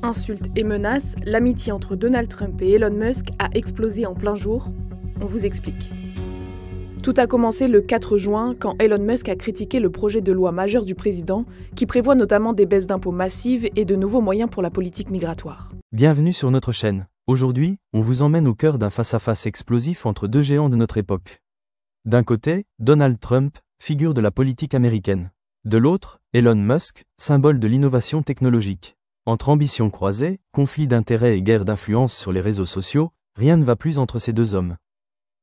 Insultes et menaces, l'amitié entre Donald Trump et Elon Musk a explosé en plein jour. On vous explique. Tout a commencé le 4 juin quand Elon Musk a critiqué le projet de loi majeur du président qui prévoit notamment des baisses d'impôts massives et de nouveaux moyens pour la politique migratoire. Bienvenue sur notre chaîne. Aujourd'hui, on vous emmène au cœur d'un face-à-face explosif entre deux géants de notre époque. D'un côté, Donald Trump, figure de la politique américaine. De l'autre, Elon Musk, symbole de l'innovation technologique. Entre ambitions croisées, conflits d'intérêts et guerre d'influence sur les réseaux sociaux, rien ne va plus entre ces deux hommes.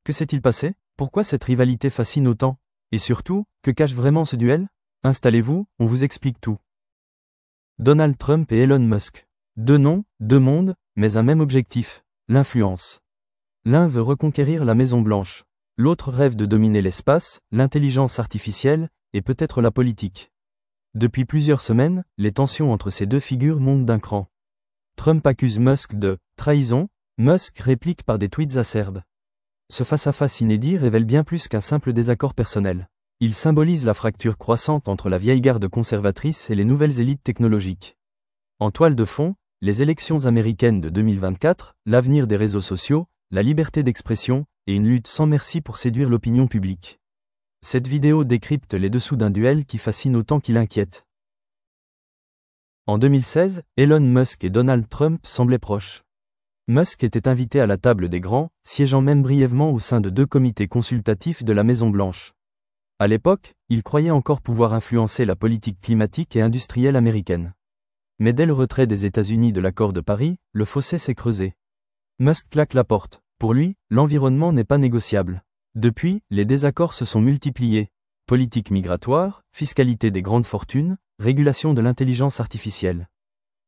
Que s'est-il passé ? Pourquoi cette rivalité fascine autant ? Et surtout, que cache vraiment ce duel ? Installez-vous, on vous explique tout. Donald Trump et Elon Musk. Deux noms, deux mondes, mais un même objectif, l'influence. L'un veut reconquérir la Maison-Blanche. L'autre rêve de dominer l'espace, l'intelligence artificielle, et peut-être la politique. Depuis plusieurs semaines, les tensions entre ces deux figures montent d'un cran. Trump accuse Musk de trahison, Musk réplique par des tweets acerbes. Ce face-à-face inédit révèle bien plus qu'un simple désaccord personnel. Il symbolise la fracture croissante entre la vieille garde conservatrice et les nouvelles élites technologiques. En toile de fond, les élections américaines de 2024, l'avenir des réseaux sociaux, la liberté d'expression, et une lutte sans merci pour séduire l'opinion publique. Cette vidéo décrypte les dessous d'un duel qui fascine autant qu'il inquiète. En 2016, Elon Musk et Donald Trump semblaient proches. Musk était invité à la table des grands, siégeant même brièvement au sein de deux comités consultatifs de la Maison-Blanche. À l'époque, il croyait encore pouvoir influencer la politique climatique et industrielle américaine. Mais dès le retrait des États-Unis de l'accord de Paris, le fossé s'est creusé. Musk claque la porte. Pour lui, l'environnement n'est pas négociable. Depuis, les désaccords se sont multipliés. Politique migratoire, fiscalité des grandes fortunes, régulation de l'intelligence artificielle.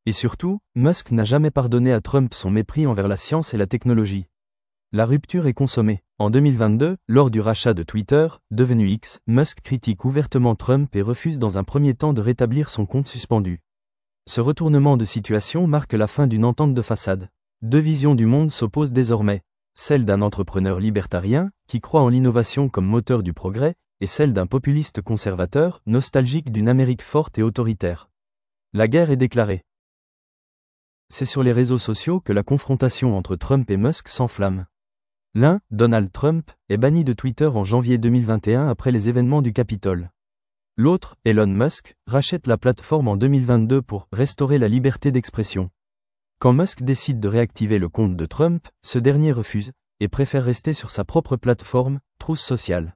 Et surtout, Musk n'a jamais pardonné à Trump son mépris envers la science et la technologie. La rupture est consommée. En 2022, lors du rachat de Twitter, devenu X, Musk critique ouvertement Trump et refuse dans un premier temps de rétablir son compte suspendu. Ce retournement de situation marque la fin d'une entente de façade. Deux visions du monde s'opposent désormais. Celle d'un entrepreneur libertarien, qui croit en l'innovation comme moteur du progrès, et celle d'un populiste conservateur, nostalgique d'une Amérique forte et autoritaire. La guerre est déclarée. C'est sur les réseaux sociaux que la confrontation entre Trump et Musk s'enflamme. L'un, Donald Trump, est banni de Twitter en janvier 2021 après les événements du Capitole. L'autre, Elon Musk, rachète la plateforme en 2022 pour restaurer la liberté d'expression. Quand Musk décide de réactiver le compte de Trump, ce dernier refuse, et préfère rester sur sa propre plateforme, Truth Social.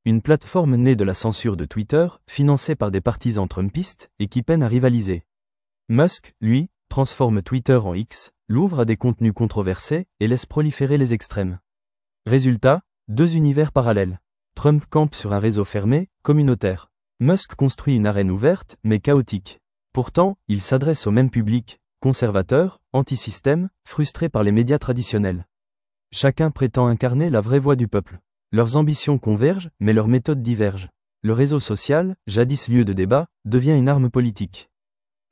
Une plateforme née de la censure de Twitter, financée par des partisans trumpistes, et qui peine à rivaliser. Musk, lui, transforme Twitter en X, l'ouvre à des contenus controversés, et laisse proliférer les extrêmes. Résultat, deux univers parallèles. Trump campe sur un réseau fermé, communautaire. Musk construit une arène ouverte, mais chaotique. Pourtant, il s'adresse au même public, conservateurs, anti-système, frustrés par les médias traditionnels. Chacun prétend incarner la vraie voix du peuple. Leurs ambitions convergent, mais leurs méthodes divergent. Le réseau social, jadis lieu de débat, devient une arme politique.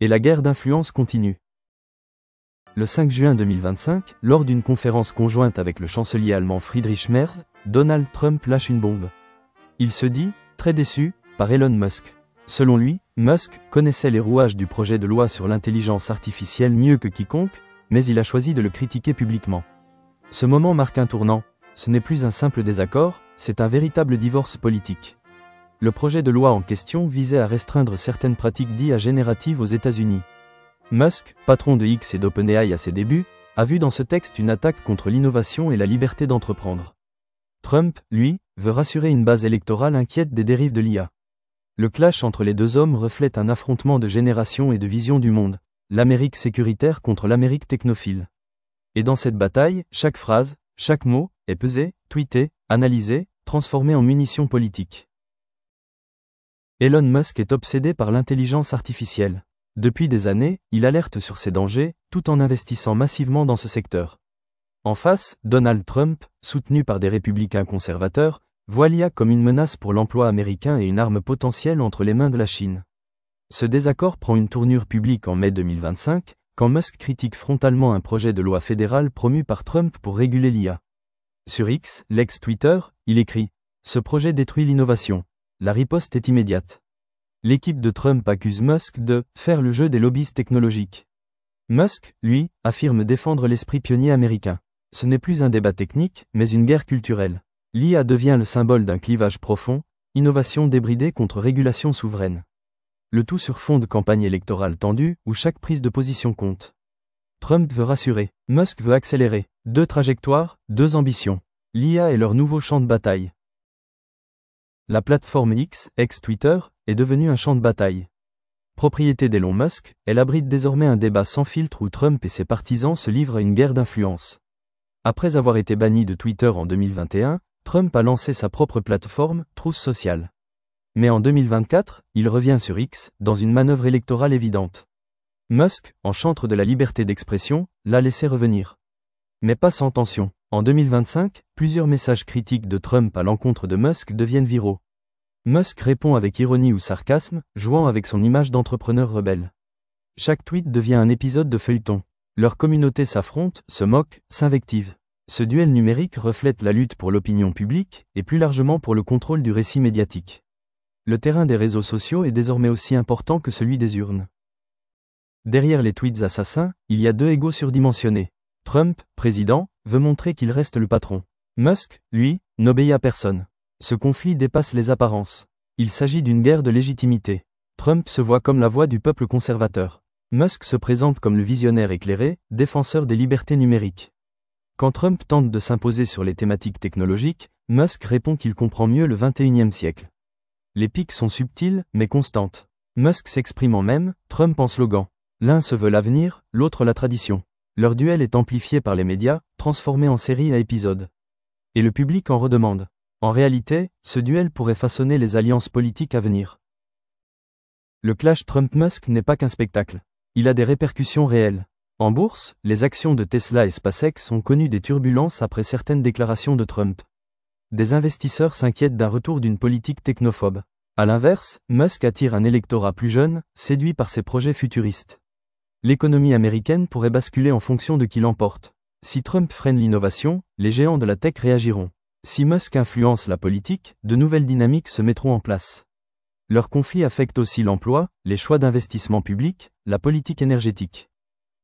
Et la guerre d'influence continue. Le 5 juin 2025, lors d'une conférence conjointe avec le chancelier allemand Friedrich Merz, Donald Trump lâche une bombe. Il se dit, très déçu, par Elon Musk. Selon lui, Musk connaissait les rouages du projet de loi sur l'intelligence artificielle mieux que quiconque, mais il a choisi de le critiquer publiquement. Ce moment marque un tournant. Ce n'est plus un simple désaccord, c'est un véritable divorce politique. Le projet de loi en question visait à restreindre certaines pratiques d'IA générative aux États-Unis. Musk, patron de X et d'OpenAI à ses débuts, a vu dans ce texte une attaque contre l'innovation et la liberté d'entreprendre. Trump, lui, veut rassurer une base électorale inquiète des dérives de l'IA. Le clash entre les deux hommes reflète un affrontement de génération et de vision du monde, l'Amérique sécuritaire contre l'Amérique technophile. Et dans cette bataille, chaque phrase, chaque mot, est pesé, tweeté, analysé, transformé en munitions politiques. Elon Musk est obsédé par l'intelligence artificielle. Depuis des années, il alerte sur ses dangers, tout en investissant massivement dans ce secteur. En face, Donald Trump, soutenu par des républicains conservateurs, voit l'IA comme une menace pour l'emploi américain et une arme potentielle entre les mains de la Chine. Ce désaccord prend une tournure publique en mai 2025, quand Musk critique frontalement un projet de loi fédéral promu par Trump pour réguler l'IA. Sur X, l'ex-Twitter, il écrit « Ce projet détruit l'innovation. La riposte est immédiate. » L'équipe de Trump accuse Musk de « faire le jeu des lobbies technologiques ». Musk, lui, affirme défendre l'esprit pionnier américain. Ce n'est plus un débat technique, mais une guerre culturelle. L'IA devient le symbole d'un clivage profond, innovation débridée contre régulation souveraine. Le tout sur fond de campagne électorale tendue, où chaque prise de position compte. Trump veut rassurer, Musk veut accélérer. 2 trajectoires, 2 ambitions. L'IA est leur nouveau champ de bataille. La plateforme X, ex-Twitter, est devenue un champ de bataille. Propriété d'Elon Musk, elle abrite désormais un débat sans filtre où Trump et ses partisans se livrent à une guerre d'influence. Après avoir été banni de Twitter en 2021, Trump a lancé sa propre plateforme, Truth Social. Mais en 2024, il revient sur X, dans une manœuvre électorale évidente. Musk, en chantre de la liberté d'expression, l'a laissé revenir. Mais pas sans tension. En 2025, plusieurs messages critiques de Trump à l'encontre de Musk deviennent viraux. Musk répond avec ironie ou sarcasme, jouant avec son image d'entrepreneur rebelle. Chaque tweet devient un épisode de feuilleton. Leur communauté s'affronte, se moque, s'invective. Ce duel numérique reflète la lutte pour l'opinion publique, et plus largement pour le contrôle du récit médiatique. Le terrain des réseaux sociaux est désormais aussi important que celui des urnes. Derrière les tweets assassins, il y a 2 égos surdimensionnés. Trump, président, veut montrer qu'il reste le patron. Musk, lui, n'obéit à personne. Ce conflit dépasse les apparences. Il s'agit d'une guerre de légitimité. Trump se voit comme la voix du peuple conservateur. Musk se présente comme le visionnaire éclairé, défenseur des libertés numériques. Quand Trump tente de s'imposer sur les thématiques technologiques, Musk répond qu'il comprend mieux le 21e siècle. Les piques sont subtiles, mais constantes. Musk s'exprime en même, Trump en slogan. L'un se veut l'avenir, l'autre la tradition. Leur duel est amplifié par les médias, transformé en série à épisodes. Et le public en redemande. En réalité, ce duel pourrait façonner les alliances politiques à venir. Le clash Trump-Musk n'est pas qu'un spectacle. Il a des répercussions réelles. En bourse, les actions de Tesla et SpaceX ont connu des turbulences après certaines déclarations de Trump. Des investisseurs s'inquiètent d'un retour d'une politique technophobe. À l'inverse, Musk attire un électorat plus jeune, séduit par ses projets futuristes. L'économie américaine pourrait basculer en fonction de qui l'emporte. Si Trump freine l'innovation, les géants de la tech réagiront. Si Musk influence la politique, de nouvelles dynamiques se mettront en place. Leur conflit affecte aussi l'emploi, les choix d'investissement public, la politique énergétique.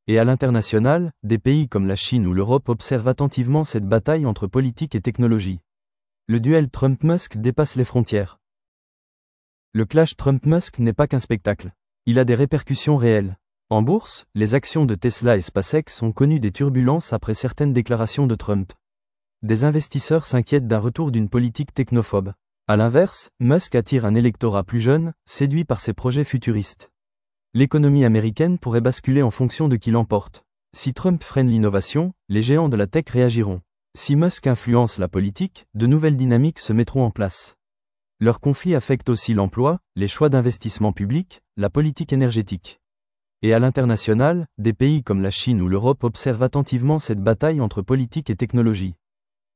Et à l'international, des pays comme la Chine ou l'Europe observent attentivement cette bataille entre politique et technologie. Le duel Trump-Musk dépasse les frontières. Le clash Trump-Musk n'est pas qu'un spectacle. Il a des répercussions réelles. En bourse, les actions de Tesla et SpaceX ont connu des turbulences après certaines déclarations de Trump. Des investisseurs s'inquiètent d'un retour d'une politique technophobe. À l'inverse, Musk attire un électorat plus jeune, séduit par ses projets futuristes. L'économie américaine pourrait basculer en fonction de qui l'emporte. Si Trump freine l'innovation, les géants de la tech réagiront. Si Musk influence la politique, de nouvelles dynamiques se mettront en place. Leur conflit affecte aussi l'emploi, les choix d'investissement public, la politique énergétique. Et à l'international, des pays comme la Chine ou l'Europe observent attentivement cette bataille entre politique et technologie.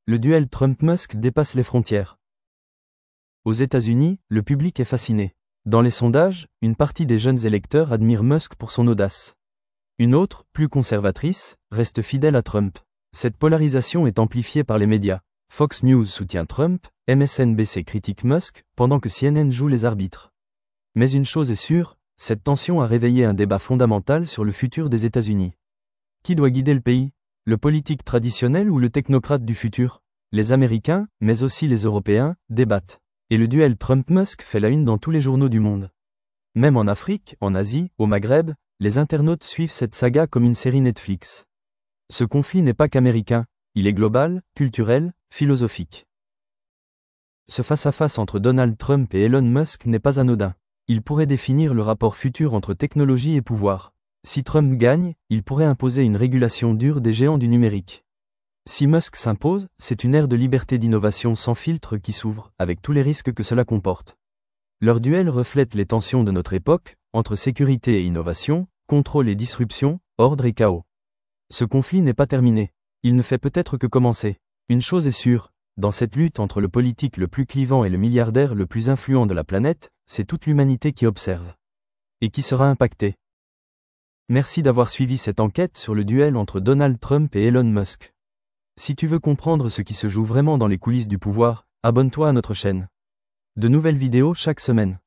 Le duel Trump-Musk dépasse les frontières. Aux États-Unis, le public est fasciné. Dans les sondages, une partie des jeunes électeurs admire Musk pour son audace. Une autre, plus conservatrice, reste fidèle à Trump. Cette polarisation est amplifiée par les médias. Fox News soutient Trump, MSNBC critique Musk, pendant que CNN joue les arbitres. Mais une chose est sûre, cette tension a réveillé un débat fondamental sur le futur des États-Unis. Qui doit guider le pays ? Le politique traditionnel ou le technocrate du futur ? Les Américains, mais aussi les Européens, débattent. Et le duel Trump-Musk fait la une dans tous les journaux du monde. Même en Afrique, en Asie, au Maghreb, les internautes suivent cette saga comme une série Netflix. Ce conflit n'est pas qu'américain, il est global, culturel, philosophique. Ce face-à-face entre Donald Trump et Elon Musk n'est pas anodin. Il pourrait définir le rapport futur entre technologie et pouvoir. Si Trump gagne, il pourrait imposer une régulation dure des géants du numérique. Si Musk s'impose, c'est une ère de liberté d'innovation sans filtre qui s'ouvre, avec tous les risques que cela comporte. Leur duel reflète les tensions de notre époque, entre sécurité et innovation, contrôle et disruption, ordre et chaos. Ce conflit n'est pas terminé. Il ne fait peut-être que commencer. Une chose est sûre, dans cette lutte entre le politique le plus clivant et le milliardaire le plus influent de la planète, c'est toute l'humanité qui observe. Et qui sera impactée. Merci d'avoir suivi cette enquête sur le duel entre Donald Trump et Elon Musk. Si tu veux comprendre ce qui se joue vraiment dans les coulisses du pouvoir, abonne-toi à notre chaîne. De nouvelles vidéos chaque semaine.